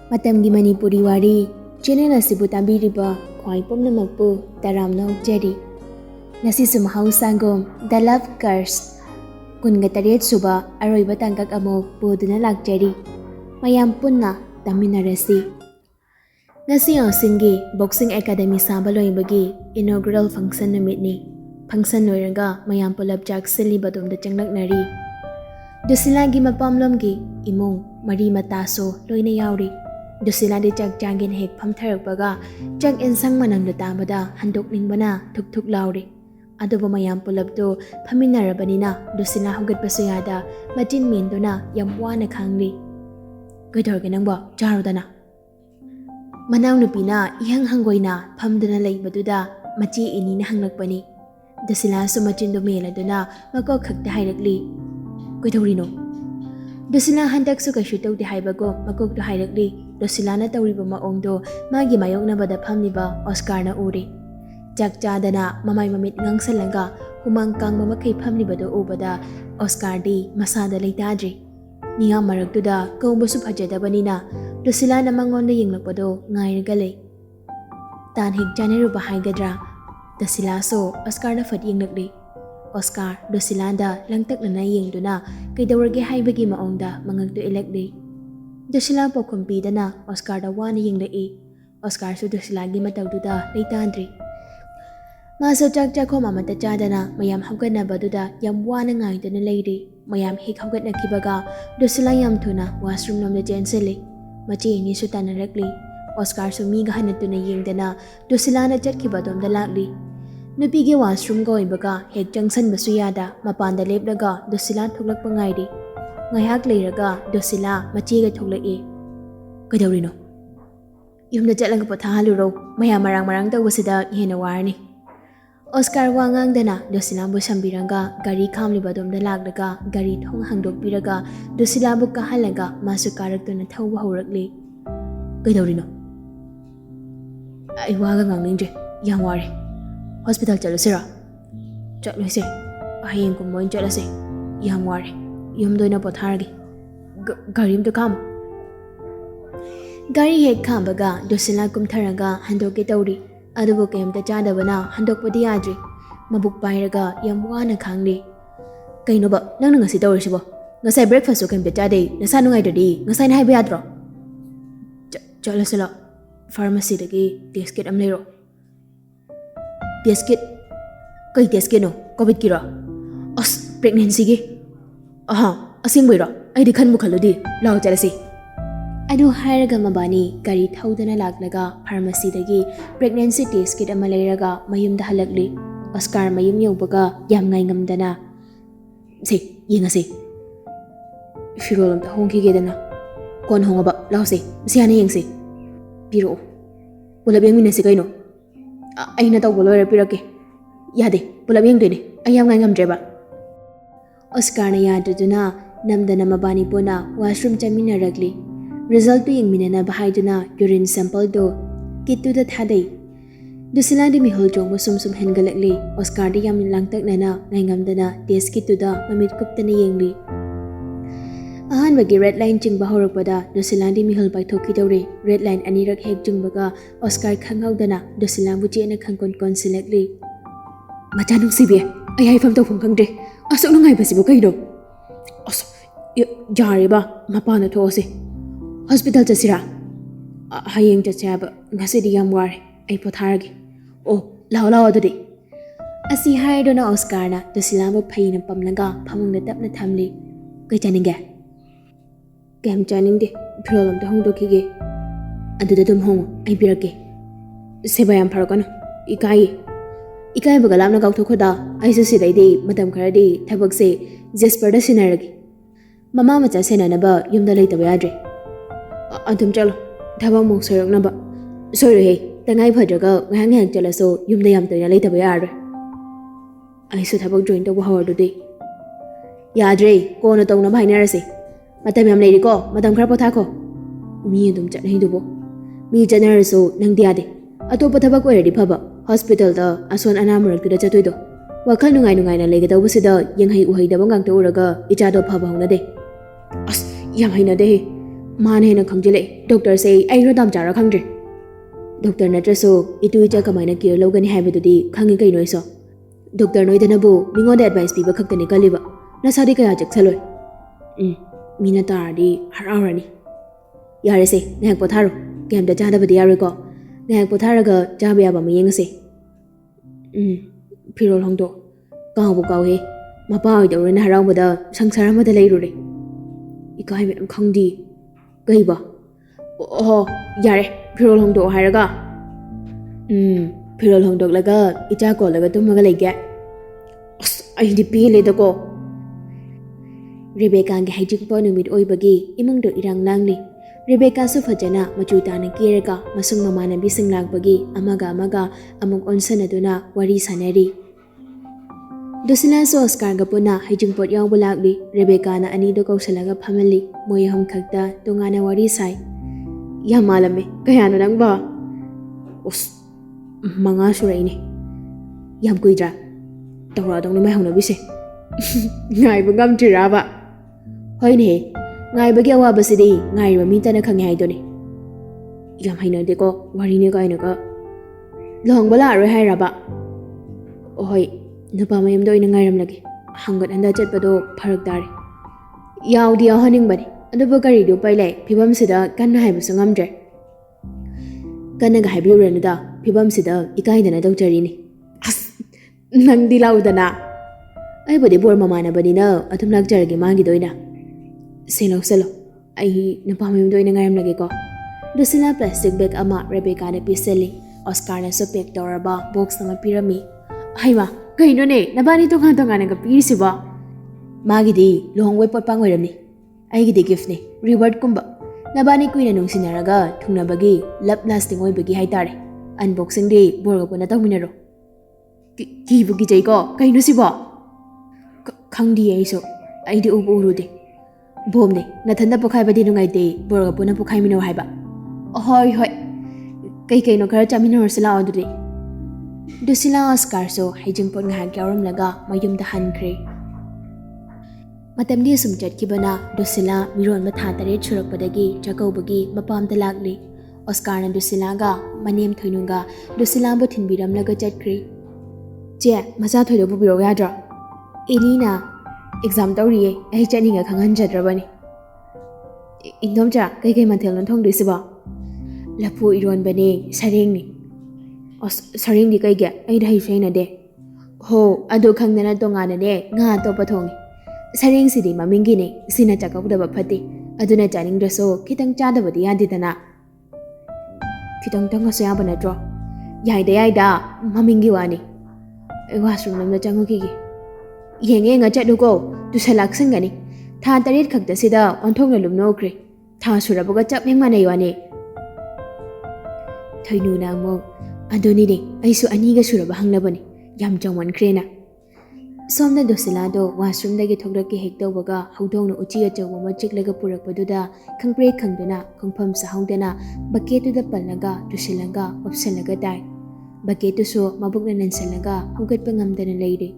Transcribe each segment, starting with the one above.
Matamgi Manipuri Wari, channel asibu tambiriba, khwai pumnamakpu taramna okjari. Nasisu mahausangom, The Love Curse. Kungatariat suba, aroiba tangkak amo, buduna lakjari. Mayam punna, taminarasi. Nasi Osingi, Boxing Academy Sabaloibagi, inaugural function namitni. Function noiraga, mayam pulab jak silibadum da changlak nari. Dusilagi mapamlomgi, imong, mari mataso, loina yauri. Dusila di jak jangin hek pamtharakpaga, jak insang manamda tamada, handok ningbana, tuk lauri. Adobo mayam pulabdo, paminarabanina, dusila hugat pasuyada, majin mindona, yamwana khangli. Gaidorganangba, jarodana. Manaw nupina, ihang hanggoyna, pamdana laybaduda, machi ini na hanglakpani. Dusila sumachin dumela duna, magkokakta hayrakli. Gaidorino. Dusila handak suka shutaw di haybago, magkokto hayrakli. Dusila na tawriba maongdo, magi mayong nabada pamniba, Oscar na uri. Jakjada na mamay mamit ngang salanga, humangkang mamakay pamniba do ubada, Oscar di masada laytadri. Niya maragduda, kaumbaso pajada banina, dusila na mangon na yung lakpado, ngay nagalay. Tanhig janero bahay gadra, dusila so, Oscar na fad yung nagli. Oscar, dusilanda, langtak na naying do na, kay dawargi haybagi maongda, mangagdo ilagdi. Dusila po kumpida na, Oscar da wani yung lai. Oscar so dusilagi matagduda, laytandri. Maso jak ko mamatachada na, mayam hawgat na baduda, yam wana ngay do na laydi. Mayam hik hawgat na kibaga, dusila yam tuna, washroom nam na jensili. Machi ini suta na ragli. Oscar so migahan na tuna yung dana, dusila na jat kibadom da lagli. Nupigi washroom ko ibaga, hek jangsan basuyada, mapanda leblaga, dusila thuglak pangaydi. Ngayak layraga, dusila, machiga thuglai. Gaidorino. Yumna jatlang pothaluro, maya marang tawasida ihena warni. Oscar wangang dana, dusila bu sambiranga, gari kamli badom da lagdaga, gari thong hangdok biraga, dusila bu kahalaga, masu karakto na thawba haurakli. Gaidorino. Ay waga ngangningje, yang wari. Hospital chalusira. Chatluse. Ahing kumoin chalase. Yang wari. Yumdoy na potharagi. Garim to kam. Gari hek kambaga, dusila kumtharaga, handoke tauri. Adubo kem ta chadabana, handok padi adri. Mabuk bayraga, yamwana khangli. Kaino ba, nang ngasi tawri sibo. Ngasay breakfast kem ta chade, nasanu ngai dadi, ngasay na haybe adro. Chalasila. Pharmacy dagi, test kit am lero. Test kit? Kay test kit no? COVID kira? As, pregnancy gi? Aha, asing boyra, ay di khan mukhallo di, lao chalasi. Adu hairaga mabani, gari thawdana laglaga, pharmacy dagi, pregnancy test kit ama layraga, mayumda halagli. Oscar mayum yawbaga, yam ngay ngamdana. Si, yingasi. Firolom ta hongki gedana. Kon honga ba, lao si, siyana yingsi. Piro. Pulab yang minasi kayo no? Ay na tawag loira pirake. Yade, pulab yang dini, ay yam ngay ngamdre ba? Oscar na yaduduna, namda na mabani po na washroom chamina ragli. Result to yung minana bahay duna urine sample do. Kitu da thaday. Dusila di mihol jong musum hengalakli. Oscar di yamin langtak na na ngay ngamda na test kitu da mamit kupta na yengli. Ahan bagi red line ching bahorok pada dusila di mihol bay thoki dawri. Red line anirak hek jung baga Oscar khangaw dana dusila buji na khangkon silakli. Machanong sibi, ay fam to phung khangde. Asok na ngay ba si Bukay do? Aso, jari ba? Mapana to si. Hospital ta sira. Hayeng ta siya ba? Ngasi di yam wari. Ay potharagi. Oh, lao do di. Asi hay do na Oscar na. Do sila mo pay ng pamlaga. Pamang natap na tamli. Kay chaning ga? Kayam chaning di. Pirolam ta hong do kige. Ado da dumhong. Ay pirake. Sebayam paragon. Ikai baga lamna gaw thokoda ai su sidai de matam kharadi thabak se Jasper da sinaragi mama macha senana ba yumda leitaba yadre adum chalo thabak mong soyok na ba soyro he tangai phadraga ngang chala so yumda yam toina leitaba yadre ai su thabak join to hawar do de yadre ko na tawna bhainarase matam yam leiri ko matam khar potha ko mi adum chat nei dubo mi janar so nang diade atopa thabak oiradi phaba Hospital da ason anamarak da chatoido. Wakal nungai na legada busida yang hai uhai da bangang to uraga icha do phaba hona de. As yang hai na de. ꯃꯥꯅ ꯍꯦꯟꯅ ꯈꯪꯖꯤꯜꯂꯛꯑꯦ ꯗꯣꯛꯇꯔꯁꯦ ꯑꯩ ꯔꯣꯗꯥꯝ ꯆꯥꯔ ꯈꯪꯗ꯭ꯔꯦ doctor ꯅꯠꯇ꯭ꯔꯁꯨ ꯏꯇꯨ ꯏꯆꯥ ꯀꯃꯥꯏꯅ care ꯂꯧꯒꯅꯤ ꯍꯥꯏꯕꯗꯨꯗꯤ ꯈꯪꯉꯤ ꯀꯩꯅꯣ ꯑꯩꯁꯨ ꯗꯣꯛꯇꯔ ꯅꯣꯏꯗꯅꯕꯨ ꯃꯤꯉꯣꯟꯗ ꯑꯦꯗꯚꯥꯏꯁ ꯄꯤꯕ ꯈꯛꯇꯅꯤ ꯀꯜꯂꯤꯕ ꯅꯁꯥꯗꯤ ꯀꯌꯥ ꯆꯦꯛꯁꯜꯂꯣꯏ ꯃꯤꯅ ꯇꯥꯔꯗꯤ ꯍꯔꯥꯎꯔꯅꯤ ꯌꯥꯔꯦꯁꯦ ꯉꯥꯏꯍꯥꯛ ꯄꯣꯊꯥꯔꯣ ꯀꯩꯝꯇ ꯆꯥꯗꯕꯗꯤ ꯌꯥꯔꯣꯏꯀꯣ ꯉꯥꯏꯍꯥꯛ ꯄꯣꯊꯥꯔꯒ ꯆꯥꯕ ꯌꯥꯕ ꯑꯃ ꯌꯦꯡꯉꯁꯦ ꯐꯤꯔꯣꯜ ꯍꯣꯡꯗꯣꯛ ꯀꯥꯎꯕꯨ ꯀꯥꯎꯍꯦ ꯃꯄꯥ ꯑꯣꯏꯗꯧꯔꯦꯅ ꯍꯔꯥꯎꯕꯗ ꯁꯪꯁꯥꯔ ꯑꯃꯗ ꯂꯩꯔꯨꯔꯦ ꯏꯀꯥꯏ ꯃꯌꯥꯝ ꯈꯪꯗꯤ ꯀꯩꯕ ꯑꯣꯍꯣ ꯌꯥꯔꯦ ꯐꯤꯔꯣꯜ ꯍꯣꯡꯗꯣꯛꯑꯣ ꯍꯥꯏꯔꯒ ꯐꯤꯔꯣꯜ ꯍꯣꯡꯗꯣꯛꯂꯒ ꯏꯆꯥ ꯀꯣꯜꯂꯒ ꯇꯨꯝꯃꯒ ꯂꯩꯒꯦ ꯑꯁ ꯑꯩꯗꯤ ꯄꯦꯜꯂꯦꯗꯀꯣ ꯔꯦꯕꯦꯀꯥꯒꯤ ꯍꯩꯖꯤꯡꯄꯣꯠ ꯅꯨꯃꯤꯠ ꯑꯣꯏꯕꯒꯤ ꯏꯃꯨꯡꯗꯣ ꯏꯔꯥꯡ ꯂꯥꯡꯂꯤ ꯔꯦꯕꯦꯀꯥꯁꯨ ꯐꯖꯅ ꯃꯆꯨ ꯇꯥꯅ ꯀꯦꯔꯒ ꯃꯁꯨꯡ ꯃꯃꯥꯟꯅꯕꯤꯁꯤꯡ ꯂꯥꯛꯄꯒꯤ ꯑꯃꯒ ꯑꯃꯨꯛ ꯑꯣꯟꯁꯟꯅꯗꯨꯅ ꯋꯥꯔꯤ ꯁꯥꯟꯅꯔꯤ ꯗꯨꯁꯤꯂꯥꯁꯨ ꯑꯣꯁꯀꯥꯔꯒ ꯄꯨꯟꯅ ꯍꯩꯖꯤꯡꯄꯣꯠ ꯌꯥꯎꯕ ꯂꯥꯛꯂꯤ ꯔꯦꯕꯦꯀꯥꯅ ꯑꯅꯤꯗꯣ ꯀꯧꯁꯜꯂꯒ ꯐꯝꯍꯜꯂꯤ ꯃꯣꯏ ꯑꯍꯨꯝ ꯈꯛꯇ ꯇꯣꯉꯥꯟꯅ ꯋꯥꯔꯤ ꯁꯥꯏ ꯌꯥꯝ ꯃꯥꯜꯂꯝꯃꯦ ꯀꯌꯥꯅꯣ ꯅꯪꯕ ꯑꯁ 5 ꯁꯨꯔꯛꯏꯅꯦ ꯌꯥꯝ ꯀꯨꯏꯗ꯭ꯔꯥ ꯇꯧꯔꯛꯑꯗꯧꯅꯤ ꯃꯥꯏ ꯍꯧꯅꯕꯤꯁꯦ ꯉꯥꯏꯕ ꯉꯝꯗ꯭ꯔꯤꯔꯥꯕ ꯍꯣꯏꯅꯦꯍꯦ ꯉꯥꯏꯕꯒꯤ ꯑꯋꯥꯕꯁꯤꯗꯤ ꯉꯥꯏꯔꯤꯕ ꯃꯤꯇꯅ ꯈꯪꯉꯦ ꯍꯥꯏꯗꯨꯅꯤ ꯌꯥꯝ ꯍꯩꯅꯗꯦꯀꯣ ꯋꯥꯔꯤꯅꯦ ꯀꯥꯏꯅꯒ ꯂꯨꯍꯣꯡꯕ ꯂꯥꯛꯑꯔꯣꯏ ꯍꯥꯏꯔꯕ ꯍꯣꯏ ꯅꯨꯄꯥ ꯃꯌꯨꯝꯗ ꯑꯣꯏꯅ ꯉꯥꯏꯔꯝꯂꯒꯦ ꯍꯪꯒꯠ ꯍꯟꯗ ꯆꯠꯄꯗꯣ ꯐꯔꯛ ꯇꯥꯔꯦ ꯌꯥꯎꯗꯤ ꯌꯥꯎꯍꯟꯅꯤꯡꯕꯅꯤ ꯑꯗꯨꯕꯨ ꯀꯔꯤꯗꯤ ꯎꯄꯥꯏ ꯂꯩ ꯐꯤꯕꯝꯁꯤꯗ ꯀꯟꯅ ꯍꯥꯏꯕꯁꯨ ꯉꯝꯗ꯭ꯔꯦ ꯀꯟꯅꯒ ꯍꯥꯏꯕꯤꯔꯨꯔꯅꯨꯗ ꯐꯤꯕꯝꯁꯤꯗ ꯏꯀꯥꯏꯗꯅ ꯇꯧꯖꯔꯤꯅꯤ ꯑꯁ ꯅꯪꯗꯤ ꯂꯥꯛꯎꯗꯅ ꯑꯩꯕꯨꯗꯤ ꯕꯣꯔ ꯃꯃꯥꯟꯅꯕꯅꯤꯅ ꯑꯗꯨꯝ ꯂꯥꯛꯆꯔꯒꯦ ꯃꯥꯒꯤꯗ ꯑꯣꯏꯅ ꯁꯦꯜꯂꯣ ꯑꯩ ꯅꯨꯄꯥ ꯃꯌꯨꯝꯗ ꯑꯣꯏꯅ ꯉꯥꯏꯔꯝꯂꯒꯦꯀꯣ ꯗꯨꯁꯤꯂꯥ ꯄ꯭ꯂꯥꯁꯇꯤꯛ ꯕꯦꯒ ꯑꯃ ꯔꯦꯕꯦꯀꯥꯅ ꯄꯤꯁꯜꯂꯤ ꯑꯣꯁꯀꯥꯔꯅꯁꯨ ꯄꯦꯛ ꯇꯧꯔꯕ ꯕꯣꯛꯁ ꯑꯃ ꯄꯤꯔꯝꯃꯤ ꯍꯩꯃꯥ ꯀꯩꯅꯣꯅꯦ ꯅꯕꯥꯅꯤ ꯇꯣꯉꯥꯟ ꯇꯣꯉꯥꯟꯅꯒ ꯄꯤꯔꯤꯁꯤꯕꯣ ꯃꯥꯒꯤꯗꯤ ꯂꯨꯍꯣꯡꯕꯩ ꯄꯣꯠꯄꯥꯡ ꯑꯣꯏꯔꯝꯅꯤ ꯑꯩꯒꯤꯗꯤ ꯒꯤꯐꯅꯦ ꯔꯤꯋꯥꯔꯗꯀꯨꯝꯕ ꯅꯕꯥꯅꯤ ꯀꯨꯏꯅ ꯅꯨꯡꯁꯤꯅꯔꯒ ꯊꯨꯡꯅꯕꯒꯤ ꯂꯞ ꯂꯥꯁꯇꯤꯡ ꯑꯣꯏꯕꯒꯤ ꯍꯥꯏꯇꯥꯔꯦ ꯑꯟꯕꯣꯛꯁꯤꯡꯗꯤ ꯕꯣꯔꯒ ꯄꯨꯟꯅ ꯇꯧꯃꯤꯟꯅꯔꯣ ꯀꯤꯕꯨ ꯀꯤꯖꯩꯀꯣ ꯀꯩꯅꯣ ꯁꯤꯕꯣ ꯈꯪꯗꯤꯌꯦ ꯑꯩꯁꯨ ꯑꯩꯗꯤ ꯎꯕꯨ ꯎꯔꯨꯗꯦ ꯕꯣꯝꯅꯦ ꯅꯊꯟꯗ ꯄꯣꯈꯥꯏꯕꯗꯤ ꯅꯨꯡꯉꯥꯏꯇꯦ ꯕꯣꯔꯒ ꯄꯨꯟꯅ ꯄꯣꯈꯥꯏꯃꯤꯟꯅꯧ ꯍꯥꯏꯕ ꯍꯣꯏ ꯀꯩꯅꯣ ꯈꯔ ꯆꯥꯃꯤꯟꯅꯔꯁꯤ ꯂꯥꯛꯑꯣ ꯑꯗꯨꯗꯤ ꯗꯨꯁꯤꯂꯥ ꯑꯣꯁꯀꯥꯔꯁꯨ ꯍꯩꯖꯤꯡꯄꯣꯠ ꯉꯥꯏꯍꯥꯛ ꯌꯥꯎꯔꯝꯂꯒ ꯃꯌꯨꯝꯗ ꯍꯟꯈ꯭ꯔꯦ ꯃꯇꯝꯗꯤ ꯑꯁꯨꯝ ꯆꯠꯈꯤꯕꯅ ꯗꯨꯁꯤꯂꯥ ꯃꯤꯔꯣꯟꯕ ꯊꯥ 9 ꯁꯨꯔꯛꯄꯗꯒꯤ ꯆꯥꯛꯀꯧꯕꯒꯤ ꯃꯄꯥꯝꯗ ꯂꯥꯛꯂꯤ ꯑꯣꯁꯀꯥꯔꯅ ꯗꯨꯁꯤꯂꯥꯒ ꯃꯅꯦꯝ ꯊꯣꯏꯅꯨꯒ ꯗꯨꯁꯤꯂꯥꯕꯨ ꯊꯤꯟꯕꯤꯔꯝꯂꯒ ꯆꯠꯈ꯭ꯔꯤ ꯆꯦ ꯃꯆꯥ ꯊꯣꯏꯗꯣ ꯄꯨꯕꯤꯔꯛꯎ ꯌꯥꯗ꯭ꯔꯣ ꯑꯦꯅꯤꯅ ꯑꯦꯛꯖꯥꯝ ꯇꯧꯔꯤꯌꯦ ꯑꯩ ꯆꯠꯅꯤꯡꯉ ꯈꯪꯍꯟꯖꯗ꯭ꯔꯕꯅꯤ ꯏꯟꯗꯣꯝꯆꯥ ꯀꯩꯀꯩ ꯃꯊꯦꯜꯅꯣ ꯊꯣꯡꯗꯣꯏꯁꯤꯕꯣ ꯂꯐꯨ ꯏꯔꯣꯟꯕꯅꯦ ꯁꯔꯦꯡꯅꯤ ꯑꯁ ꯁꯔꯦꯡꯗꯤ ꯀꯩꯒꯤ ꯑꯩꯗꯤ ꯍꯩꯁꯨ ꯍꯩꯅꯗꯦ ꯍꯣ ꯑꯗꯨ ꯈꯪꯗꯅ ꯇꯣꯉꯥꯟꯅꯅꯦ ꯉꯥ ꯑꯇꯣꯞꯄ ꯊꯣꯡꯉꯤ ꯁꯔꯦꯡꯁꯤꯗꯤ ꯃꯃꯤꯡꯒꯤꯅꯦ ꯁꯤꯅ ꯆꯥꯛꯀꯧꯗꯕ ꯐꯠꯇꯦ ꯑꯗꯨꯅ ꯆꯥꯅꯤꯡꯗ꯭ꯔꯁꯨ ꯈꯤꯇꯪ ꯆꯥꯗꯕꯗꯤ ꯌꯥꯗꯦꯗꯅ ꯈꯤꯇꯪꯇꯪꯒꯁꯨ ꯌꯥꯕ ꯅꯠꯇ꯭ꯔꯣ ꯌꯥꯏꯗ ꯃꯃꯤꯡꯒꯤ ꯋꯥꯅꯤ ꯑꯩ ꯋꯥꯁꯔꯨꯝ ꯑꯃꯗ ꯆꯪꯉꯨꯈꯤꯒꯦ ꯌꯦꯡꯉ ꯆꯠꯂꯨꯀꯣ ꯇꯨꯁꯟ ꯂꯥꯛꯁꯤꯟꯒꯅꯤ ꯊꯥ 9 ꯈꯛꯇꯁꯤꯗ ꯑꯣꯟꯊꯣꯛꯅ ꯂꯨꯝꯅꯣꯛꯈ꯭ꯔꯦ ꯊꯥ ꯁꯨꯔꯕꯒ ꯆꯞ ꯍꯦꯛ ꯃꯥꯟꯅꯩ ꯋꯥꯅꯤ ꯊꯣꯏꯅꯨꯅ ꯑꯃꯨꯛ ꯑꯗꯨꯅꯤꯅꯦ ꯑꯩꯁꯨ 2ꯒ ꯁꯨꯔꯕ ꯍꯪꯅꯕꯅꯤ ꯌꯥꯝ ꯆꯥꯎꯃꯟꯈ꯭ꯔꯦꯅ ꯁꯣꯝꯗ ꯗꯨꯁꯤꯂꯥꯗꯣ ꯋꯥꯁꯔꯨꯝꯗꯒꯤ ꯊꯣꯛꯂꯛꯀꯦ ꯍꯦꯛ ꯇꯧꯕꯒ ꯍꯧꯗꯣꯡꯅ ꯎꯆꯤ ꯑꯆꯧꯕ ꯑꯃ ꯆꯤꯛꯂꯒ ꯄꯨꯔꯛꯄꯗꯨꯗ ꯈꯪꯄ꯭ꯔꯦꯛ ꯈꯪꯗꯨꯅ ꯈꯣꯡꯐꯝ ꯆꯥꯍꯧꯗꯅ ꯕꯛꯀꯦꯠꯇꯨꯗ ꯄꯜꯂꯒ ꯇꯨꯁꯤꯜꯂꯒ ꯑꯣꯞꯁꯜꯂꯒ ꯇꯥꯏ ꯕꯛꯀꯦꯠꯇꯨꯁꯨ ꯃꯕꯨꯛꯅ ꯅꯟꯁꯜꯂꯒ ꯍꯧꯒꯠꯄ ꯉꯝꯗꯅ ꯂꯩꯔꯦ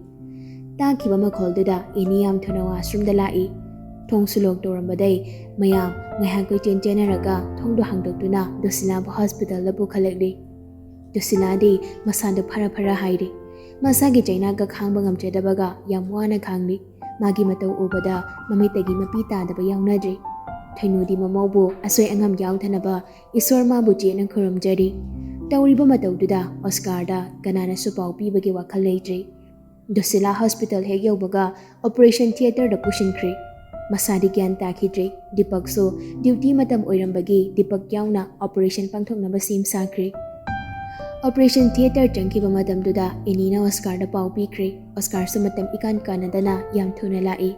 ꯇꯥꯈꯤꯕ ꯃꯈꯣꯜꯗꯨꯗ ꯑꯦꯅꯤ ꯌꯥꯝ ꯊꯨꯅ ꯋꯥꯁꯔꯨꯝꯗ ꯂꯥꯛꯏ ꯊꯣꯡꯁꯨ ꯂꯣꯛ ꯇꯧꯔꯝꯕꯗꯩ ꯃꯌꯥꯝ ꯉꯥꯏꯍꯥꯛ ꯀꯣꯏꯆꯦꯟ ꯆꯦꯟꯅꯔꯒ ꯊꯣꯡꯗꯣ ꯍꯥꯡꯗꯣꯛꯇꯨꯅ ꯗꯨꯁꯤꯂꯥꯕꯨ ꯍꯣꯁꯄꯤꯇꯥꯜꯗ ꯄꯨꯈꯠꯂꯛꯂꯤ ꯗꯨꯁꯤꯂꯥꯗꯤ ꯃꯁꯥꯗꯣ ꯐꯔ ꯍꯥꯏꯔꯤ ꯃꯁꯥꯒꯤ ꯆꯩꯅꯥꯒ ꯈꯥꯡꯕ ꯉꯝꯖꯗꯕꯒ ꯌꯥꯝ ꯋꯥꯅ ꯈꯥꯡꯂꯤ ꯃꯥꯒꯤ ꯃꯇꯧ ꯎꯕꯗ ꯃꯃꯤꯠꯇꯒꯤ ꯃꯄꯤ ꯇꯥꯗꯕ ꯌꯥꯎꯅꯗ꯭ꯔꯤ ꯊꯣꯏꯅꯨꯗꯤ ꯃꯃꯧꯕꯨ ꯑꯁꯣꯏ ꯑꯉꯥꯝ ꯌꯥꯎꯗꯅꯕ ꯏꯁꯣꯔ ꯃꯥꯕꯨ ꯆꯦꯠꯅ ꯈꯨꯔꯨꯝꯖꯔꯤ ꯇꯧꯔꯤꯕ ꯃꯇꯧꯗꯨꯗ ꯑꯣꯁꯀꯥꯔꯗ ꯀꯅꯥꯅꯁꯨ ꯄꯥꯎ ꯄꯤꯕꯒꯤ ꯋꯥꯈꯜ ꯂꯩꯇ꯭ꯔꯤ ꯗꯨꯁꯤꯂꯥ ꯍꯣꯁꯄꯤꯇꯥꯜ ꯍꯦꯛ ꯌꯧꯕꯒ ꯑꯣꯄꯔꯦꯁꯟ ꯊꯤꯌꯦꯇꯔꯗ ꯄꯨꯁꯤꯟꯈ꯭ꯔꯦ ꯃꯁꯥꯗꯤ ꯒ꯭ꯌꯥꯟ ꯇꯥꯈꯤꯗ꯭ꯔꯤ ꯗꯤꯄꯛꯁꯨ ꯗ꯭ꯌꯨꯇꯤ ꯃꯇꯝ ꯑꯣꯏꯔꯝꯕꯒꯤ ꯗꯤꯄꯛ ꯌꯥꯎꯅ ꯑꯣꯄꯔꯦꯁꯟ ꯄꯥꯡꯊꯣꯛꯅꯕ ꯁꯦꯝ ꯁꯥꯈ꯭ꯔꯦ ꯑꯣꯄꯔꯦꯁꯟ ꯊꯤꯌꯦꯇꯔ ꯆꯪꯈꯤꯕ ꯃꯇꯝꯗꯨꯗ ꯑꯦꯅꯤꯅ ꯑꯣꯁꯀꯥꯔꯗ ꯄꯥꯎ ꯄꯤꯈ꯭ꯔꯦ ꯑꯣꯁꯀꯥꯔꯁꯨ ꯃꯇꯝ ꯏꯀꯥꯟ ꯀꯥꯟꯅꯗꯅ ꯌꯥꯝ ꯊꯨꯅ ꯂꯥꯛꯏ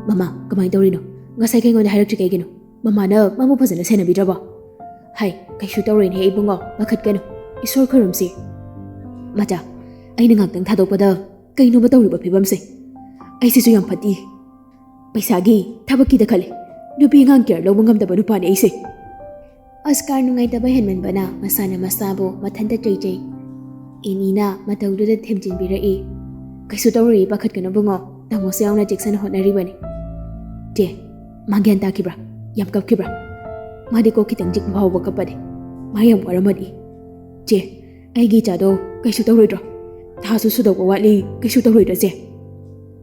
ꯃꯃꯥ ꯀꯃꯥꯏꯅ ꯇꯧꯔꯤꯅꯣ ꯉꯁꯥꯏ ꯀꯩꯉꯣꯟꯗ ꯍꯥꯏꯔꯛꯇ꯭ꯔꯤ ꯀꯩꯒꯤꯅꯣ ꯃꯃꯥꯅ ꯃꯥꯕꯨ ꯐꯖꯅ ꯁꯦꯟꯅꯕꯤꯗ꯭ꯔꯕꯣ ꯍꯥꯏ ꯀꯩꯁꯨ ꯇꯧꯔꯣꯏꯅꯦ ꯏꯕꯨꯡꯉꯣ ꯄꯥꯈꯠꯀꯅꯨ ꯏꯁꯣꯔ ꯈꯨꯔꯨꯝꯁꯤ ꯃꯆꯥ ꯑꯩꯅ ꯉꯥꯛꯇꯪ ꯊꯥꯗꯣꯛꯄꯗ ꯀꯩꯅꯣꯕ ꯇꯧꯔꯤꯕ ꯐꯤꯕꯝꯁꯦ ꯑꯩꯁꯤꯁꯨ ꯌꯥꯝ ꯐꯠꯇꯤ ꯄꯩꯁꯥꯒꯤ ꯊꯕꯛꯀꯤꯗ ꯈꯜꯂꯤ ꯅꯨꯄꯤ ꯑꯉꯥꯡ ꯀꯦꯌꯔ ꯂꯧꯕ ꯉꯝꯗꯕ ꯅꯨꯄꯥꯅꯤ ꯑꯩꯁꯦ ꯑꯣꯁꯀꯥꯔ ꯅꯨꯡꯉꯥꯏꯇꯕ ꯍꯦꯟꯃꯟꯕꯅ ꯃꯁꯥꯅ ꯃꯁꯥꯕꯨ ꯃꯊꯟꯇ ꯆꯩꯖꯩ ꯑꯦꯅꯤꯅ ꯃꯇꯧꯗꯨꯗ ꯊꯦꯝꯖꯤꯟꯕꯤꯔꯛꯏ ꯀꯩꯁꯨ ꯇꯧꯔꯣꯏ ꯄꯥꯈꯠꯀꯅꯨ ꯕꯨꯡꯉꯣ ꯇꯥꯃꯣꯁꯨ ꯌꯥꯎꯅ ꯆꯦꯛꯁꯤꯟꯅ ꯍꯣꯠꯅꯔꯤꯕꯅꯤ ꯆꯦ ꯃꯥ ꯒ꯭ꯌꯥꯟ ꯇꯥꯈꯤꯕ꯭ꯔꯥ Yam kapkibra. Madi ko kitang jik mahawa kapade. Mayam waramadi. Je, ai gi chado kaisu tawroidro. Thasu sudaw wali kaisu tawroidro je.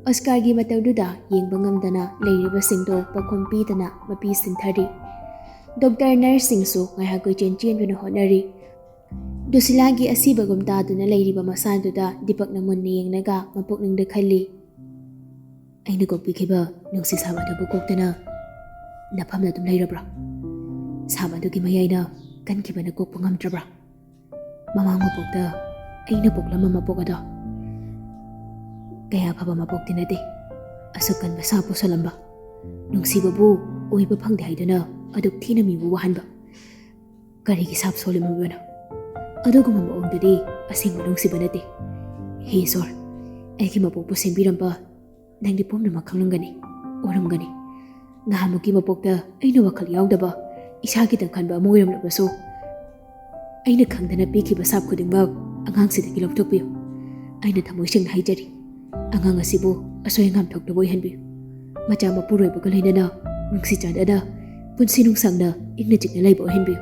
Oscar gi matawduda yengba ngamdana leiriba singdo pakhom pidana mapi sinthari. Doctor nurse singsu ngaiha ko chen bina honari. Dusilagi asibagum taduna leiriba masanduda Dipak na munna yengnaga mapukningda khali. Aina kokpikhiba nungsi sabadu bukoktana napamna dum leirabra. Sabadu gi mayaina kankibana kokpa ngamdrabra. Mamang mapokta aina poklama mapokada. Kaya phaba mapokti nade. Asukan ba sapo salamba. Nungsibabu oiba phangde haidana aduk thina mibu wahanba. Karigi sap solima bana. Aduguma maongdadi asingba nungsiba nade. He sor. Aiki mapokpo sembiramba nangdi pomna makhanglanggani. Oramgani. Ngahamuki mapokta aina wakhal yaudaba. Isagi tang khanba amoiramlabaso. Aina khangdana pikhiba sap khudingba angangsida lopthokpiyo. Aina thamoi sengna haijari. Angang asibu asoy ngam thokna boihanbiyo. Macha mapuroibaga lainana nungsi chadana punsi nungsangna ingna chikna laiba oihanbiyo.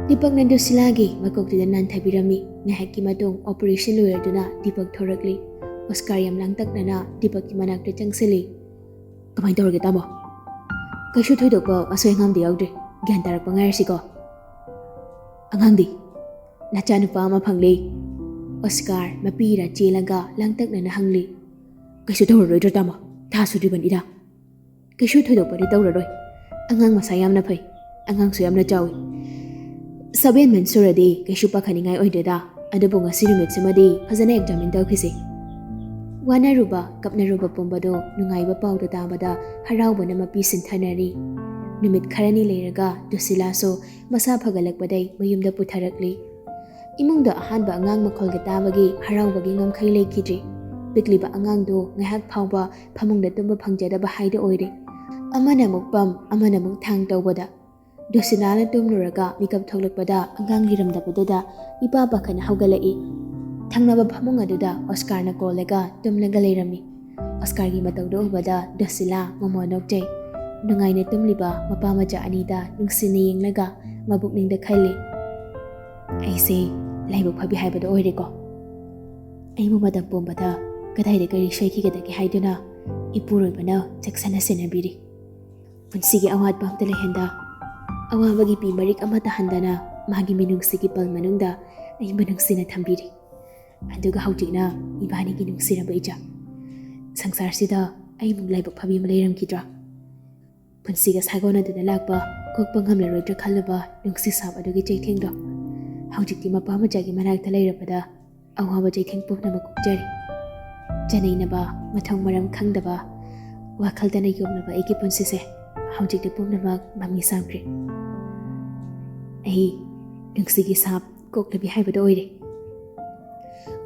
Dipak nandu silagi makoktida nan thabirami ngahaki matong operation loyarduna Dipak thorakli. Oscar yam langtaknana Dipak ki manakta changsili. Kamai tawrage tamo? Kaisu thoidokpa asoy ngamdi yaudre gyan tarakpa ngairasiko. Angangdi nacha nupa ama phangli. Oscar mapira chelaga langtaknana hangli. Kaisu tawraroidro tamo? Thasu riban ida. Kaisu thoidokpadi tawraroi. Angang masa yamna phai. Angang su yamna chawi. 7 months suradi kaisu pakhaningai oideda adubu ngasi numitsimadi phajana examine tawkhise. Wanaruba kapnaruba pumbado nungaiba pawda tabada haraubana mapi sinthanari. Numit kharani leiraga Dusilaso masa phagalakpadai mayumda putharakli. Imungda ahanba angang makholga tabagi haraubagi ngamkhai lekhidri. Pikliba angangdo ngahak phawba phamungda tumba phangjadaba haida oire. Amana mukpam amana muk thang tawbada. Dusilana tumnuraga mikap thoklakpada angang liramdabadada ipa pakhana haugalai. Thangnaba phamung aduda Oscar na kolega tumlaga leirami. Oscar gi matawdo ubada Dusila mamonokjai. Nungaina tumliba mapa macha anida nungsina yenglaga mabukningda khali. Aise laibuk phabi haibada oireko. Aimu matam pombada kadaida kari soikhigadagi haiduna ipuroibana chaksana senabiri. Punsigi awat pamta lehenda awabagi pi marik amata handana magi minungsigi pal manungda ai manungsina thambiri. Aduga haujikna ibani gi nungsiraba ija. Sangsar-sida ai mung laibuk phabi ma leiramkidra. Punsiga sagona duna lakpa kokpa ngamlaroidra khallaba nungsi sab adugi chaithengdo. Haujikti mapa majagi manakta leirabada awaba chaitheng pupnama kokjari. Janainaba mathang maram khangdaba wakhaldana yomnaba aigi punsise haujikti pupnama mami samkri. Ai nungsigi sab koklabi haibada oire.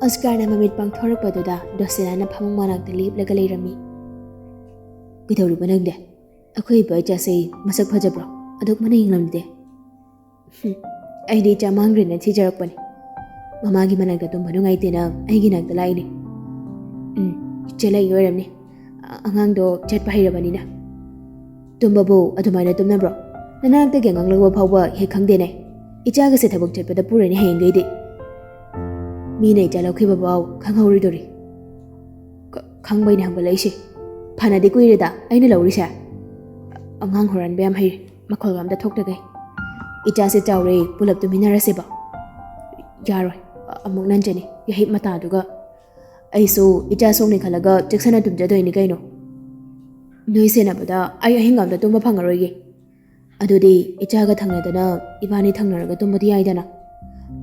Oscar na mamit pangthorakpaduda Dusilana phamung manakta leplaga leirami. Kidawriba nangde? Akhoi ba chase masak phajabro aduk mana yinglamde. Aidi chamangre na thijarakpani. Mamagi manakta tumba nungaitena aigi nakta laini. Chelai yoramni. Angangdo chatpa hairabanina. Tumbabu adumaina tumnabro. Nanakta gengang lagwa phawba he khangdene. Ichaga se thabuk chatpada purani hayengaidi. Mina icha laukhiba baw khangauridori. Khangbaina hangba laise. Phanadi kuireda aina laurisa. Angang horan bayam hai makholgamda thoktagai. Icha se chawre pulap tuminaraseba. Yaroi amuk nanjani yahip mata duga. Aisu icha songni khalaga chaksana tumjadoini kaino. Noi senabada ai ahingamda tumba phangaroige. Adudi ichaga thangnadana ibani thangnaraga tumbadi aidana.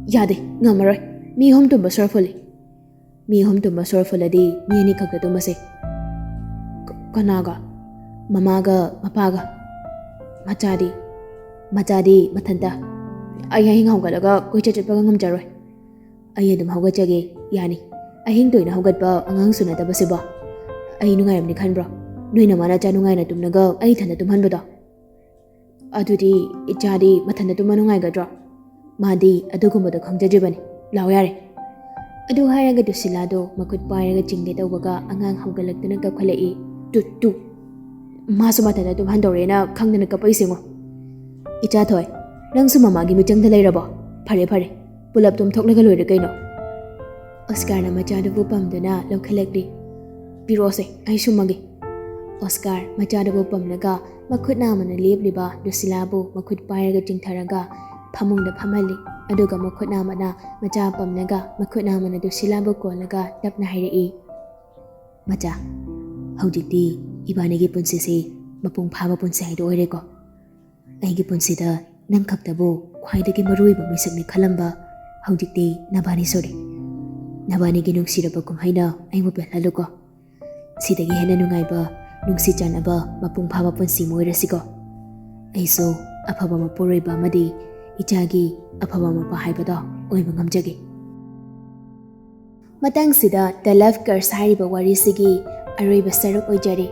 Yade ngamaroi mi hom tumba sorfuli. Mi hom tumba sorfuladi mi ani khakta tumbase. Kanaga Mamaga mapaga machadi mathanda ai ahing hawgalaga koicha chatpaga ngamjaroi. Ai adum hawgachage yani ahing toina hawgatpa angang sunadaba seba. Ai nungairamni khanbro. Noina mana cha nungaina tumnaga ai thanda tumhanbada. Adudi ichadi mathanda tumanungaigadra. Madi adugumada khangjajibani. Law yare. Adu haraga Dusilado makut pairaga chingde tawbaga angang hawgalaktuna kapkhalai. Tu Masu matana tum handorena khangdana kapai singo. Icha thoi, nangsu mamagi michangda leirabo. Phare phare, pulap tum thoknaga loire kaino. Oscar na machadabu pamdana lokhalakdi. Pirose, ai sumagi. Oscar machadabu pamnaga makhutna mana lebliba Dusilabu makhut pairaga chingtharaga phamungda phamali aduga makhutna mana macha pamnaga makhutna mana Dusilabu kolaga tapna hairi. Macha, haujikti ibanigi punsisi mapung phaba punsi haido oireko. Aigi punsida nang khaktabu khwaidagi maruiba misakni khalamba haujikti nabani sore. Nabani gi nungsiraba kumhaina aimu pelaluko. Sidagi hena nungaiba nungsi chanaba mapung phaba punsi moirasiko. Aiso afaba mapuriba amadi ichagi afaba mapa haibado oiba ngamjagi. Matang sida The Love Curse hariba warisigi aroiba saruk oijari.